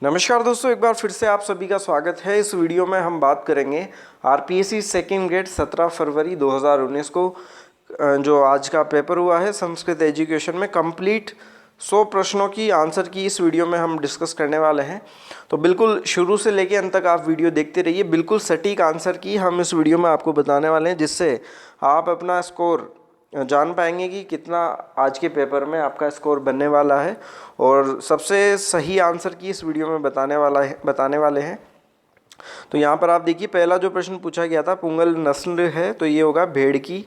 नमस्कार दोस्तों, एक बार फिर से आप सभी का स्वागत है। इस वीडियो में हम बात करेंगे आरपीएससी सेकेंड ग्रेड 17 फरवरी 2019 को जो आज का पेपर हुआ है संस्कृत एजुकेशन में कंप्लीट 100 प्रश्नों की आंसर की इस वीडियो में हम डिस्कस करने वाले हैं। तो बिल्कुल शुरू से लेकर अंत तक आप वीडियो देखते रहिए। बिल्कुल सटीक आंसर की हम इस वीडियो में आपको बताने वाले हैं, जिससे आप अपना स्कोर जान पाएंगे कि कितना आज के पेपर में आपका स्कोर बनने वाला है। और सबसे सही आंसर की इस वीडियो में बताने वाले हैं। तो यहाँ पर आप देखिए, पहला जो प्रश्न पूछा गया था पुंगल नस्ल है, तो ये होगा भेड़ की।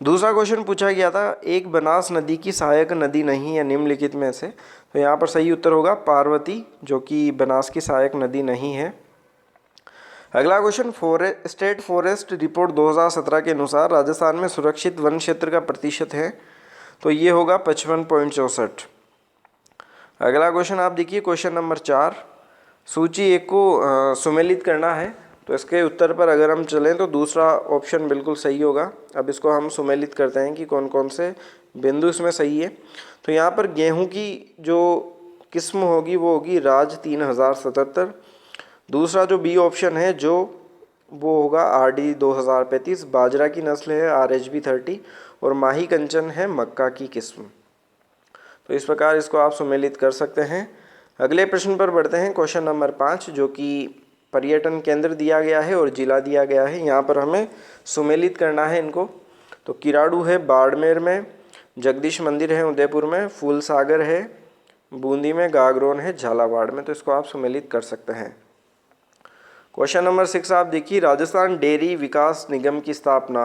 दूसरा क्वेश्चन पूछा गया था एक बनास नदी की सहायक नदी नहीं है निम्नलिखित में से, तो यहाँ पर सही उत्तर होगा पार्वती, जो कि बनास की सहायक नदी नहीं है। अगला क्वेश्चन, स्टेट फॉरेस्ट रिपोर्ट 2017 के अनुसार राजस्थान में सुरक्षित वन क्षेत्र का प्रतिशत है, तो ये होगा 55.64। अगला क्वेश्चन आप देखिए, क्वेश्चन नंबर 4, सूची 1 को सुमेलित करना है। तो इसके उत्तर पर अगर हम चलें तो दूसरा ऑप्शन बिल्कुल सही होगा। अब इसको हम सुमेलित करते हैं कि कौन कौन से बिंदु इसमें सही है। तो यहाँ पर गेहूं की जो किस्म होगी वो होगी राज 3077। दूसरा जो बी ऑप्शन है जो वो होगा आरडी 2035। बाजरा की नस्ल है आरएचबी 30 और माही कंचन है मक्का की किस्म। तो इस प्रकार इसको आप सुमेलित कर सकते हैं। अगले प्रश्न पर बढ़ते हैं, क्वेश्चन नंबर 5, जो कि पर्यटन केंद्र दिया गया है और जिला दिया गया है। यहाँ पर हमें सुमेलित करना है इनको। तो किराड़ू है बाड़मेर में, जगदीश मंदिर है उदयपुर में, फूल सागर है बूंदी में, गागरोन है झालावाड़ में। तो इसको आप सुमेलित कर सकते हैं। क्वेश्चन नंबर 6 आप देखिए, राजस्थान डेयरी विकास निगम की स्थापना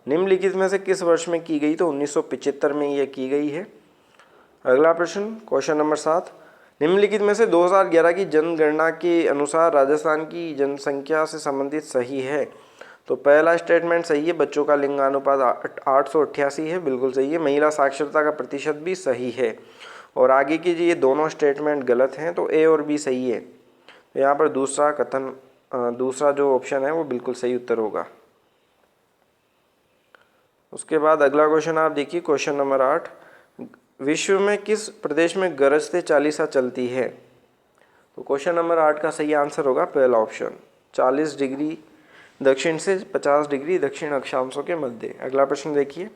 निम्नलिखित में से किस वर्ष में की गई? तो 1975 में यह की गई है। अगला प्रश्न, क्वेश्चन नंबर 7, निम्नलिखित में से 2011 की जनगणना के अनुसार राजस्थान की जनसंख्या से संबंधित सही है? तो पहला स्टेटमेंट सही है, बच्चों का लिंगानुपात 888 है, बिल्कुल सही है। महिला साक्षरता का प्रतिशत भी सही है। और आगे की ये दोनों स्टेटमेंट गलत हैं, तो ए और बी सही है। तो यहाँ पर दूसरा जो ऑप्शन है वो बिल्कुल सही उत्तर होगा। उसके बाद अगला क्वेश्चन आप देखिए, क्वेश्चन नंबर 8, विश्व में किस प्रदेश में गरजते चालीसा चलती है? तो क्वेश्चन नंबर 8 का सही आंसर होगा पहला ऑप्शन, 40 डिग्री दक्षिण से 50 डिग्री दक्षिण अक्षांशों के मध्य। अगला प्रश्न देखिए,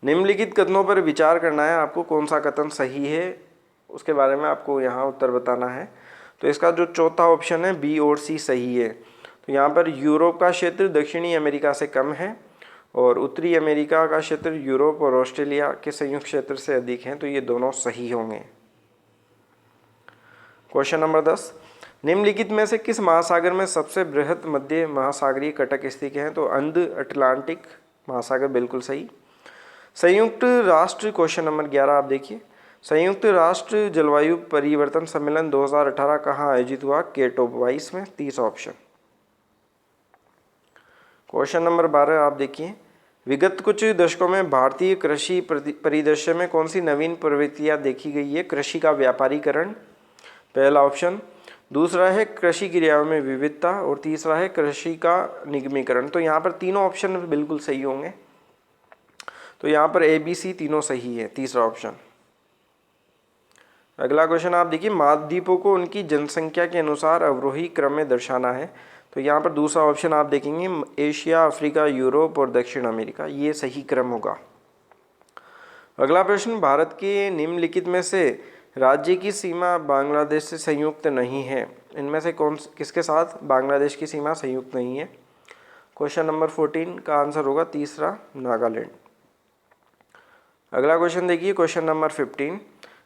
निम्नलिखित कथनों पर विचार करना है आपको, कौन सा कथन सही है उसके बारे में आपको यहाँ उत्तर बताना है। तो इसका जो चौथा ऑप्शन है बी और सी सही है। तो यहाँ पर यूरोप का क्षेत्र दक्षिणी अमेरिका से कम है और उत्तरी अमेरिका का क्षेत्र यूरोप और ऑस्ट्रेलिया के संयुक्त क्षेत्र से अधिक है, तो ये दोनों सही होंगे। क्वेश्चन नंबर 10, निम्नलिखित में से किस महासागर में सबसे बृहद मध्य महासागरीय कटक स्थित है? तो अंध अटलांटिक महासागर, बिल्कुल सही। संयुक्त राष्ट्र, क्वेश्चन नंबर 11 आप देखिए, संयुक्त राष्ट्र जलवायु परिवर्तन सम्मेलन 2018 कहाँ आयोजित हुआ? केटोवाइस में, 30 ऑप्शन। क्वेश्चन नंबर 12 आप देखिए, विगत कुछ दशकों में भारतीय कृषि परिदृश्य में कौन सी नवीन प्रवृत्तियां देखी गई है? कृषि का व्यापारीकरण, पहला ऑप्शन। दूसरा है कृषि क्रियाओं में विविधता और तीसरा है कृषि का निगमीकरण। तो यहाँ पर तीनों ऑप्शन बिल्कुल सही होंगे। तो यहाँ पर ए बी सी तीनों सही है, तीसरा ऑप्शन। अगला क्वेश्चन आप देखिए, महाद्वीपों को उनकी जनसंख्या के अनुसार अवरोही क्रम में दर्शाना है। तो यहाँ पर दूसरा ऑप्शन आप देखेंगे, एशिया, अफ्रीका, यूरोप और दक्षिण अमेरिका, ये सही क्रम होगा। अगला प्रश्न, भारत के निम्नलिखित में से राज्य की सीमा बांग्लादेश से संयुक्त नहीं है, इनमें से किसके साथ बांग्लादेश की सीमा संयुक्त नहीं है? क्वेश्चन नंबर 14 का आंसर होगा तीसरा, नागालैंड। अगला क्वेश्चन देखिए, क्वेश्चन नंबर 15,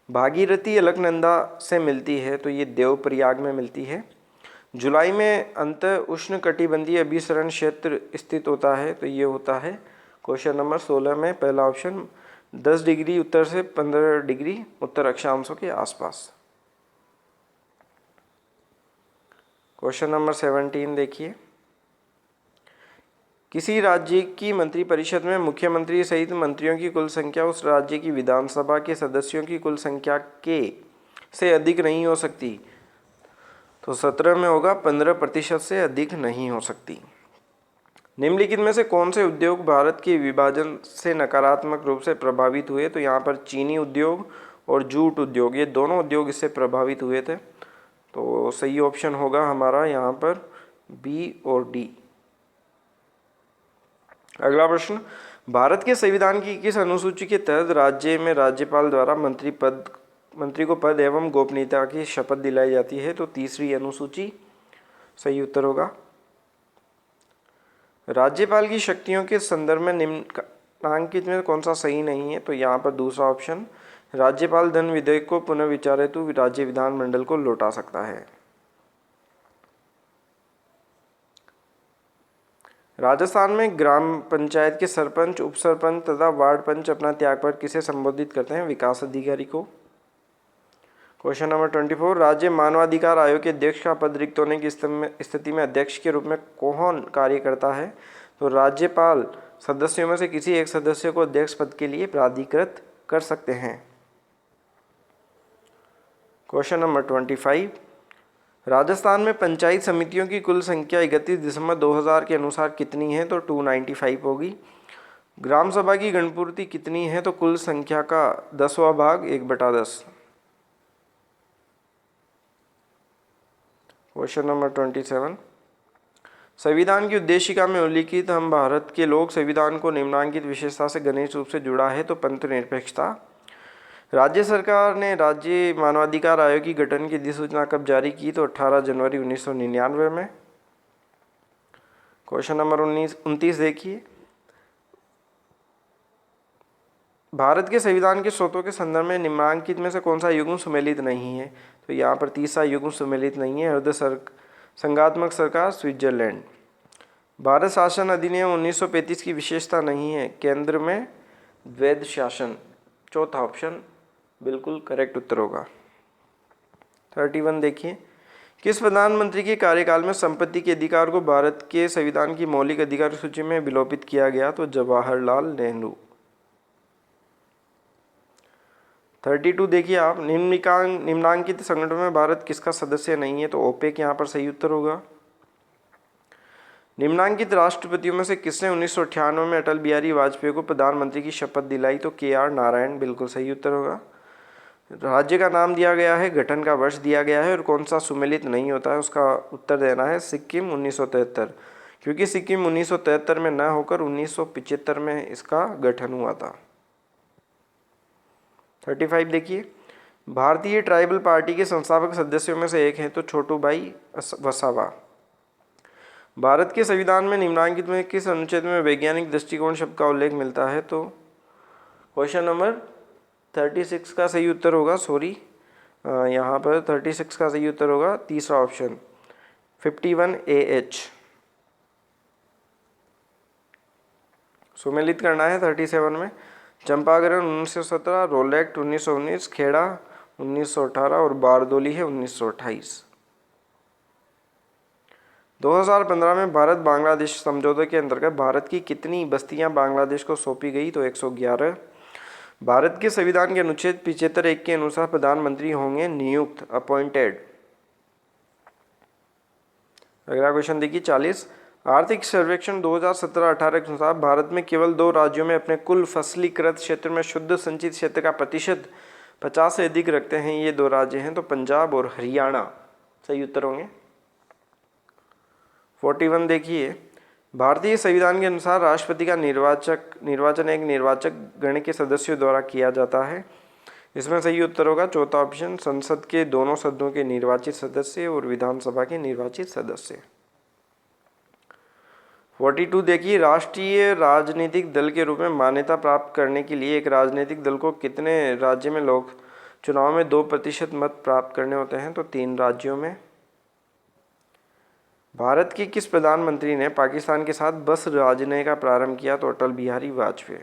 भागीरथी अलकनंदा से मिलती है, तो ये देवप्रयाग में मिलती है। जुलाई में अंत उष्ण कटिबंधीय अभिसरण क्षेत्र स्थित होता है, तो ये होता है क्वेश्चन नंबर 16 में, पहला ऑप्शन, 10 डिग्री उत्तर से 15 डिग्री उत्तर अक्षांशों के आसपास। क्वेश्चन नंबर 17 देखिए, किसी राज्य की मंत्रिपरिषद में मुख्यमंत्री सहित मंत्रियों की कुल संख्या उस राज्य की विधानसभा के सदस्यों की कुल संख्या के से अधिक नहीं हो सकती। तो 17 में होगा 15% से अधिक नहीं हो सकती। निम्नलिखित में से कौन से उद्योग भारत के विभाजन से नकारात्मक रूप से प्रभावित हुए? तो यहाँ पर चीनी उद्योग और जूट उद्योग, ये दोनों उद्योग इससे प्रभावित हुए थे। तो सही ऑप्शन होगा हमारा यहाँ पर बी और डी। अगला प्रश्न, भारत के संविधान की किस अनुसूची के तहत राज्य में राज्यपाल द्वारा मंत्री को पद एवं गोपनीयता की शपथ दिलाई जाती है? तो तीसरी अनुसूची सही उत्तर होगा। राज्यपाल की शक्तियों के संदर्भ में निम्नांकित में कौन सा सही नहीं है? तो यहाँ पर दूसरा ऑप्शन, राज्यपाल धन विधेयक को पुनर्विचार हेतु राज्य विधानमंडल को लौटा सकता है। राजस्थान में ग्राम पंचायत के सरपंच, उप सरपंच तथा वार्ड पंच अपना त्यागपत्र किसे संबोधित करते हैं? विकास अधिकारी को। क्वेश्चन नंबर 24, राज्य मानवाधिकार आयोग के अध्यक्ष का पद रिक्त होने की स्थिति में अध्यक्ष के रूप में कौन कार्य करता है? तो राज्यपाल सदस्यों में से किसी एक सदस्य को अध्यक्ष पद के लिए प्राधिकृत कर सकते हैं। क्वेश्चन नंबर 25, राजस्थान में पंचायत समितियों की कुल संख्या 31 दिसंबर 2000 के अनुसार कितनी है? तो 295 होगी। ग्राम सभा की गणपूर्ति कितनी है? तो कुल संख्या का 10वां भाग 1/10। क्वेश्चन नंबर 27, संविधान की उद्देशिका में उल्लिखित हम भारत के लोक संविधान को निम्नांकित विशेषता से घनिष्ठ रूप से जुड़ा है? तो पंथनिरपेक्षता। राज्य सरकार ने राज्य मानवाधिकार आयोग की गठन की अधिसूचना कब जारी की? तो 18 जनवरी 1999 में। क्वेश्चन नंबर 29 देखिए, भारत के संविधान के स्रोतों के संदर्भ में निम्नांकित में से कौन सा युग्म सुमेलित नहीं है? तो यहाँ पर तीसरा युग्म सुमेलित नहीं है, अर्ध संघात्मक सरकार स्विट्जरलैंड। भारत शासन अधिनियम 1935 की विशेषता नहीं है, केंद्र में द्वैध शासन। चौथा ऑप्शन बिल्कुल करेक्ट उत्तर होगा। 31 देखिए, किस प्रधानमंत्री के कार्यकाल में संपत्ति के अधिकार को भारत के संविधान की मौलिक अधिकार सूची में विलोपित किया गया? तो जवाहरलाल नेहरू। 32 देखिए आप, निम्नांकित संगठन में भारत किसका सदस्य नहीं है? तो ओपेक यहाँ पर सही उत्तर होगा। निम्नांकित राष्ट्रपतियों में से किसने 1998 में अटल बिहारी वाजपेयी को प्रधानमंत्री की शपथ दिलाई? तो KR नारायण बिल्कुल सही उत्तर होगा। राज्य का नाम दिया गया है, गठन का वर्ष दिया गया है और कौन सा सुमेलित नहीं होता है, उसका उत्तर देना है सिक्किम 1973, क्योंकि सिक्किम 1973 में न होकर 1975 में इसका गठन हुआ था। 35 देखिए, भारतीय ट्राइबल पार्टी के संस्थापक सदस्यों में से एक हैं? तो छोटू भाई वसावा। भारत के संविधान में निम्नांकित में किस अनुच्छेद में वैज्ञानिक दृष्टिकोण शब्द का उल्लेख मिलता है? तो क्वेश्चन नंबर 36 का सही उत्तर होगा, यहाँ पर 36 का सही उत्तर होगा तीसरा ऑप्शन 51AH। सुमेलित करना है 37 में। चंपारण 1917, रोलेक्ट 1919, खेड़ा 1918 और बारदोली है 1928। 2015 में भारत बांग्लादेश समझौते के अंतर्गत भारत की कितनी बस्तियां बांग्लादेश को सौंपी गई? तो 111। भारत के संविधान के अनुच्छेद 75(1) के अनुसार प्रधानमंत्री होंगे नियुक्त, अपॉइंटेड। अगला क्वेश्चन देखिए 40, आर्थिक सर्वेक्षण 2017-18 के अनुसार भारत में केवल 2 राज्यों में अपने कुल फसलीकृत क्षेत्र में शुद्ध संचित क्षेत्र का प्रतिशत 50 से अधिक रखते हैं। ये 2 राज्य हैं, तो पंजाब और हरियाणा सही उत्तर होंगे। 41 देखिए, भारतीय संविधान के अनुसार राष्ट्रपति का निर्वाचन एक निर्वाचक गण के सदस्यों द्वारा किया जाता है। इसमें सही उत्तर होगा चौथा ऑप्शन, संसद के दोनों सदनों के निर्वाचित सदस्य और विधानसभा के निर्वाचित सदस्य। 42 देखिए, राष्ट्रीय राजनीतिक दल के रूप में मान्यता प्राप्त करने के लिए एक राजनीतिक दल को कितने राज्य में लोक चुनाव में 2% मत प्राप्त करने होते हैं? तो 3 राज्यों में। भारत के किस प्रधानमंत्री ने पाकिस्तान के साथ बस राजनय का प्रारंभ किया? तो अटल बिहारी वाजपेयी।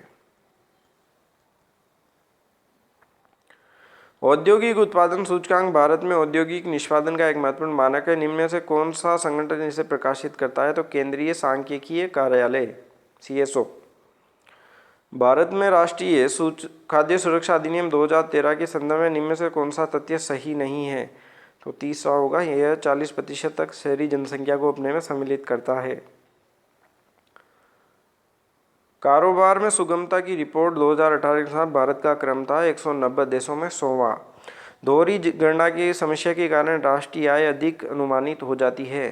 औद्योगिक उत्पादन सूचकांक भारत में औद्योगिक निष्पादन का एक महत्वपूर्ण मानक है। निम्न में से कौन सा संगठन इसे प्रकाशित करता है? तो केंद्रीय सांख्यिकीय कार्यालय CSO। भारत में राष्ट्रीय खाद्य सुरक्षा अधिनियम 2013 के संदर्भ में निम्न में से कौन सा तथ्य सही नहीं है? तो तीसरा होगा, यह 40% तक शहरी जनसंख्या को अपने में सम्मिलित करता है। कारोबार में सुगमता की रिपोर्ट 2018 के साथ भारत का क्रम था 190 देशों में 100वां। दोहरी गणना की समस्या के कारण राष्ट्रीय आय अधिक अनुमानित हो जाती है।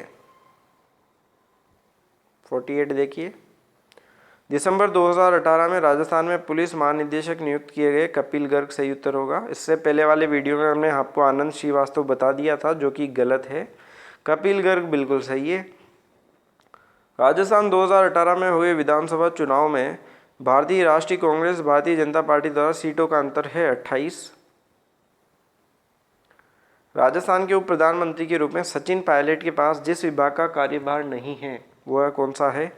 48 देखिए, दिसंबर 2018 में राजस्थान में पुलिस महानिदेशक नियुक्त किए गए कपिल गर्ग सही उत्तर होगा। इससे पहले वाले वीडियो में हमने आपको आनंद श्रीवास्तव बता दिया था, जो कि गलत है। कपिल गर्ग बिल्कुल सही है। राजस्थान 2018 में हुए विधानसभा चुनाव में भारतीय राष्ट्रीय कांग्रेस भारतीय जनता पार्टी द्वारा सीटों का अंतर है 28। राजस्थान के उप प्रधानमंत्री के रूप में सचिन पायलट के पास जिस विभाग का कार्यभार नहीं है वह कौन सा है?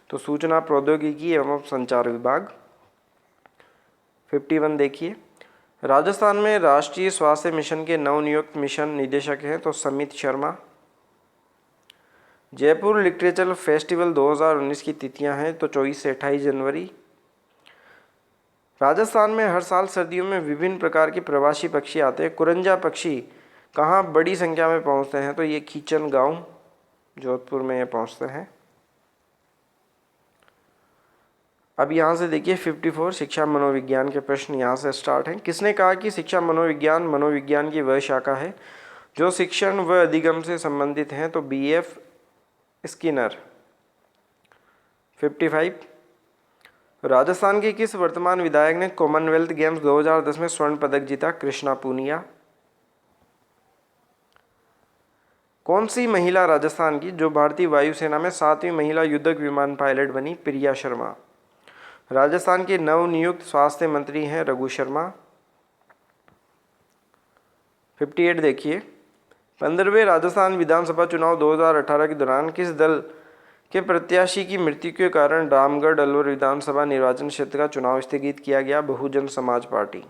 तो सूचना प्रौद्योगिकी एवं संचार विभाग। 51 देखिए, राजस्थान में राष्ट्रीय स्वास्थ्य मिशन के नवनियुक्त मिशन निदेशक हैं तो समित शर्मा। जयपुर लिटरेचर फेस्टिवल 2019 की तिथियां हैं तो 24 से 28 जनवरी। राजस्थान में हर साल सर्दियों में विभिन्न प्रकार के प्रवासी पक्षी आते हैं। कुरंजा पक्षी कहाँ बड़ी संख्या में पहुंचते हैं? तो ये खीचन गांव जोधपुर में ये पहुंचते हैं। अब यहाँ से देखिए 54 शिक्षा मनोविज्ञान के प्रश्न यहाँ से स्टार्ट हैं। किसने कहा कि शिक्षा मनोविज्ञान की वह शाखा है जो शिक्षण व अधिगम से संबंधित हैं? तो BF स्किनर। 55 राजस्थान के किस वर्तमान विधायक ने कॉमनवेल्थ गेम्स 2010 में स्वर्ण पदक जीता? कृष्णा पूनिया। कौन सी महिला राजस्थान की जो भारतीय वायुसेना में 7वीं महिला युद्धक विमान पायलट बनी? प्रिया शर्मा। राजस्थान के नवनियुक्त स्वास्थ्य मंत्री हैं रघु शर्मा। 58 देखिए, 15वें राजस्थान विधानसभा चुनाव 2018 के दौरान किस दल के प्रत्याशी की मृत्यु के कारण रामगढ़ अलवर विधानसभा निर्वाचन क्षेत्र का चुनाव स्थगित किया गया? बहुजन समाज पार्टी।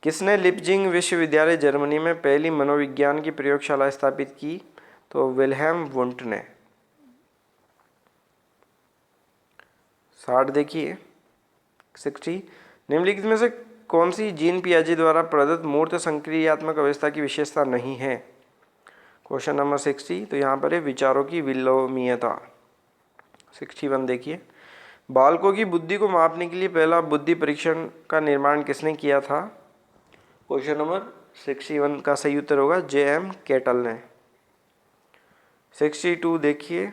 किसने लिपजिंग विश्वविद्यालय जर्मनी में पहली मनोविज्ञान की प्रयोगशाला स्थापित की? तो विल्हेम वुंट ने। 60 देखिए, 60 निम्नलिखित में से कौन सी जीन पियाजे द्वारा प्रदत्त मूर्त संक्रियात्मक अवस्था की विशेषता नहीं है? क्वेश्चन नंबर 60, तो यहाँ पर है विचारों की विलोमीयता। 61 देखिए, बालकों की बुद्धि को मापने के लिए पहला बुद्धि परीक्षण का निर्माण किसने किया था? क्वेश्चन नंबर 61 का सही उत्तर होगा JM केटल ने। 62 देखिए,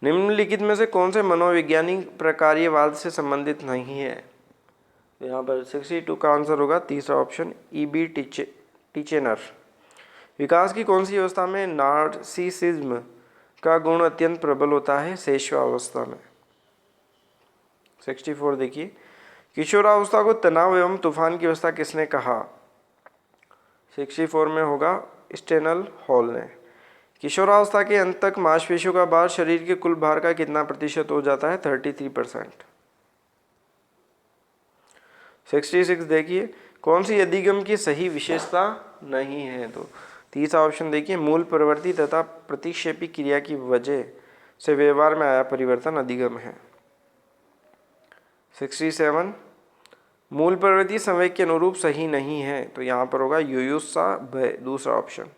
निम्नलिखित में से कौन से मनोवैज्ञानिक प्रकार्यवाद से संबंधित नहीं है? तो यहाँ पर 62 का आंसर होगा तीसरा ऑप्शन EB टिचेनर। विकास की कौन सी अवस्था में नार्सिसिज्म का गुण अत्यंत प्रबल होता है? शैशवावस्था में। 64 देखिए, किशोरावस्था को तनाव एवं तूफान की अवस्था किसने कहा? 64 में होगा स्टेनल हॉल ने। किशोरावस्था के अंत तक मांसपेशियों का भार शरीर के कुल भार का कितना प्रतिशत हो जाता है? 33%। 66 देखिए, कौन सी अधिगम की सही विशेषता नहीं है? तो तीसरा ऑप्शन देखिए, मूल प्रवृत्ति तथा प्रतिक्षेपी क्रिया की वजह से व्यवहार में आया परिवर्तन अधिगम है। 67 मूल प्रवृत्ति संवेग के अनुरूप सही नहीं है, तो यहाँ पर होगा युयुत्सा भय, दूसरा ऑप्शन।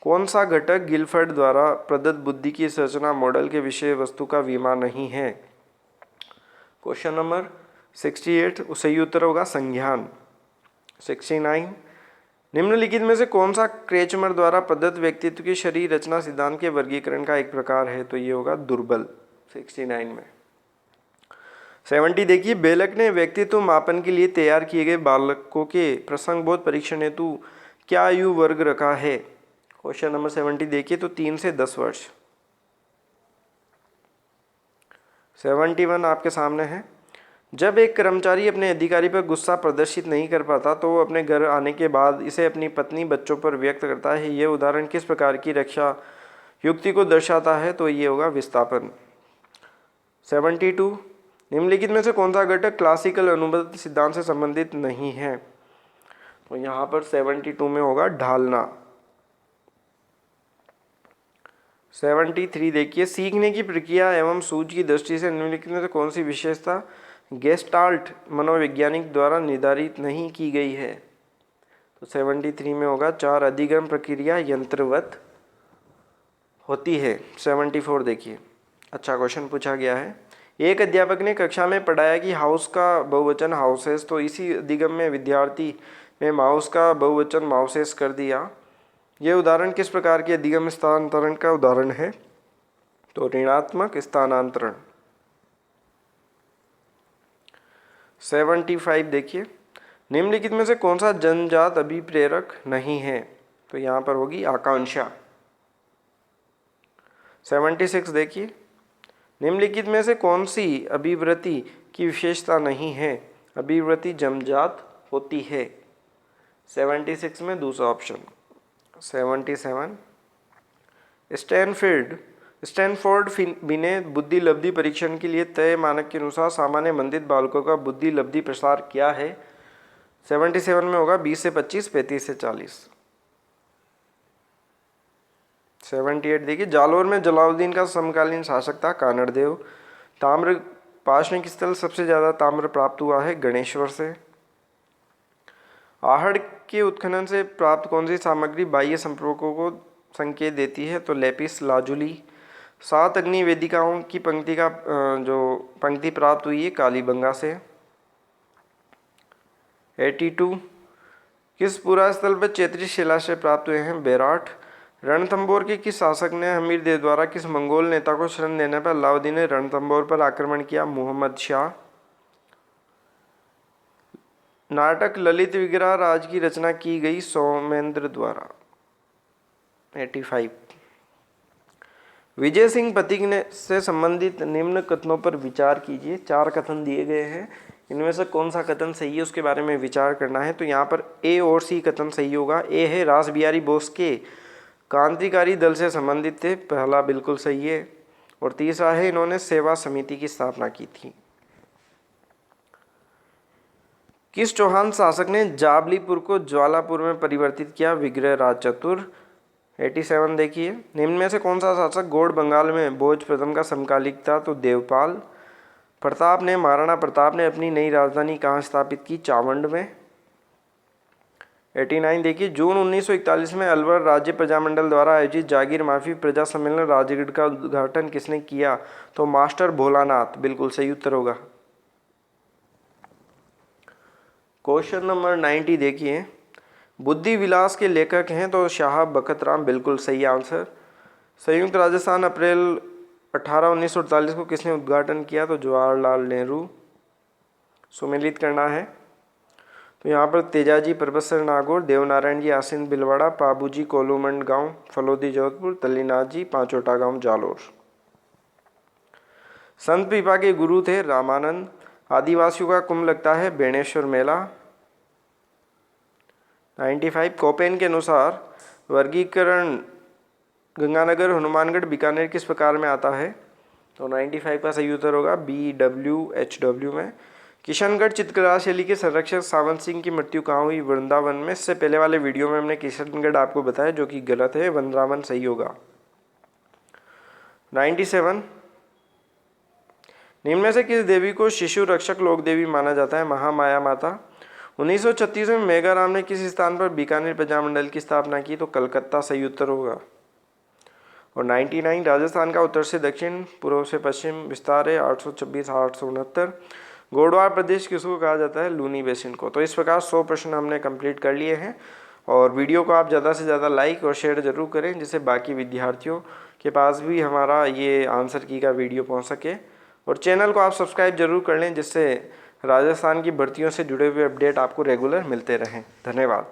कौन सा घटक गिलफर्ड द्वारा प्रदत्त बुद्धि की संरचना मॉडल के विषय वस्तु का विमा नहीं है? क्वेश्चन नंबर 68 सही उत्तर होगा संज्ञान। 69 निम्नलिखित में से कौन सा क्रेचमर द्वारा प्रदत्त व्यक्तित्व की शरीर रचना सिद्धांत के वर्गीकरण का एक प्रकार है? तो ये होगा दुर्बल। 69 में। 70 देखिए, बेलक ने व्यक्तित्व मापन के लिए तैयार किए गए बालकों के प्रसंगबोध परीक्षण हेतु क्या आयु वर्ग रखा है? क्वेश्चन नंबर 70 देखिए, तो 3 से 10 वर्ष। 71 आपके सामने है, जब एक कर्मचारी अपने अधिकारी पर गुस्सा प्रदर्शित नहीं कर पाता तो वो अपने घर आने के बाद इसे अपनी पत्नी बच्चों पर व्यक्त करता है। ये उदाहरण किस प्रकार की रक्षा युक्ति को दर्शाता है? तो ये होगा विस्थापन। 72 निम्नलिखित में से कौन सा घटक क्लासिकल अनुबंध सिद्धांत से संबंधित नहीं है? तो यहाँ पर 72 में होगा ढालना। 73 देखिए, सीखने की प्रक्रिया एवं सूझ की दृष्टि से निम्नलिखित में से कौन सी विशेषता गेस्टाल्ट मनोवैज्ञानिक द्वारा निर्धारित नहीं की गई है? तो 73 में होगा 4 अधिगम प्रक्रिया यंत्रवत होती है। 74 देखिए, अच्छा क्वेश्चन पूछा गया है, एक अध्यापक ने कक्षा में पढ़ाया कि हाउस का बहुवचन हाउसेस, तो इसी अधिगम में विद्यार्थी ने माउस का बहुवचन माउसेस कर दिया। यह उदाहरण किस प्रकार के अधिगम स्थानांतरण का उदाहरण है? तो ऋणात्मक स्थानांतरण। 75 देखिए, निम्नलिखित में से कौन सा जन्मजात अभिप्रेरक नहीं है? तो यहाँ पर होगी आकांक्षा। 76 देखिए, निम्नलिखित में से कौन सी अभिवृत्ति की विशेषता नहीं है? अभिवृत्ति जन्मजात होती है। 76 में दूसरा ऑप्शन। 77, स्टैनफोर्ड फिनी ने बुद्धि लब्धि परीक्षण के लिए तय मानक के अनुसार सामान्य मंदित बालकों का बुद्धि लब्धि प्रसार क्या है? 77 में होगा 20 से 25, 35 से 40। 78 देखिए, जालौर में जलालुद्दीन का समकालीन शासक था कानड़देव। ताम्र पाषाणिक स्थल सबसे ज़्यादा ताम्र प्राप्त हुआ है गणेश्वर से। आहड़ के उत्खनन से प्राप्त कौन सी सामग्री बाह्य संपर्कों को संकेत देती है? तो लेपिस लाजुली। 7 अग्नि वेदिकाओं की पंक्ति प्राप्त हुई है कालीबंगा से। 82, किस पुरा स्थल पर चैत्री शिलाशय प्राप्त हुए हैं? बेराट। रणथंबोर के किस शासक ने हमीर देव द्वारा किस मंगोल नेता को शरण देने पर अलाउद्दीन ने रणथंबोर पर आक्रमण किया? मुहम्मद शाह। नाटक ललित विग्रह राज की रचना की गई सोमेंद्र द्वारा। 85, विजय सिंह पथिक से संबंधित निम्न कथनों पर विचार कीजिए। 4 कथन दिए गए हैं, इनमें से कौन सा कथन सही है उसके बारे में विचार करना है। तो यहाँ पर ए और सी कथन सही होगा। ए है रास बिहारी बोस के क्रांतिकारी दल से संबंधित थे, पहला बिल्कुल सही है। और तीसरा है इन्होंने सेवा समिति की स्थापना की थी। किस चौहान शासक ने जाबलीपुर को ज्वालापुर में परिवर्तित किया? विग्रह राज चतुर। 87 देखिए, निम्न में से कौन सा शासक गौड़ बंगाल में भोज प्रथम का समकालिक था? तो देवपाल। महाराणा प्रताप ने अपनी नई राजधानी कहाँ स्थापित की? चावंड में। 89 देखिए, जून 1941 में अलवर राज्य प्रजामंडल द्वारा आयोजित जागीर माफी प्रजा सम्मेलन राजगढ़ का उद्घाटन किसने किया? तो मास्टर भोलानाथ, बिल्कुल सही उत्तर होगा। क्वेश्चन नंबर 90 देखिए, बुद्धि विलास के लेखक हैं? तो शाह बखतराम, बिल्कुल सही आंसर। संयुक्त राजस्थान अप्रैल 18, 1948 को किसने उद्घाटन किया? तो जवाहरलाल नेहरू। सुमेलित करना है, तो यहाँ पर तेजाजी परबतसर नागौर, देवनारायण जी आसिन बिलवाड़ा, पाबूजी कोलूमंड गांव फलोदी जोधपुर, तल्लीनाथ जी पांचोटा गांव जालोर। संत पीपा के गुरु थे रामानंद। आदिवासियों का कुंभ लगता है बेणेश्वर मेला। 95, कोपेन के अनुसार वर्गीकरण गंगानगर, हनुमानगढ़, बीकानेर किस प्रकार में आता है? तो 95 का सही उत्तर होगा BWHW में। किशनगढ़ चित्रकला शैली के संरक्षक सावंत सिंह की मृत्यु कहाँ हुई? वृंदावन में। इससे पहले वाले वीडियो में हमने किशनगढ़ आपको बताया, जो कि गलत है, वृंदावन सही होगा। 97, निम्न में से किस देवी को शिशु रक्षक लोक देवी माना जाता है? महामाया माता। 1936 में मेघाराम ने किस स्थान पर बीकानेर प्रजामंडल की स्थापना की? तो कलकत्ता सही उत्तर होगा। और 99, राजस्थान का उत्तर से दक्षिण पूर्व से पश्चिम विस्तार है 826 869। गोडवार प्रदेश किसको कहा जाता है? लूनी बेसिन को। तो इस प्रकार 100 प्रश्न हमने कंप्लीट कर लिए हैं। और वीडियो को आप ज़्यादा से ज़्यादा लाइक और शेयर जरूर करें, जिससे बाकी विद्यार्थियों के पास भी हमारा ये आंसर की का वीडियो पहुंच सके। और चैनल को आप सब्सक्राइब जरूर कर लें, जिससे राजस्थान की भर्तियों से जुड़े हुए अपडेट आपको रेगुलर मिलते रहें। धन्यवाद।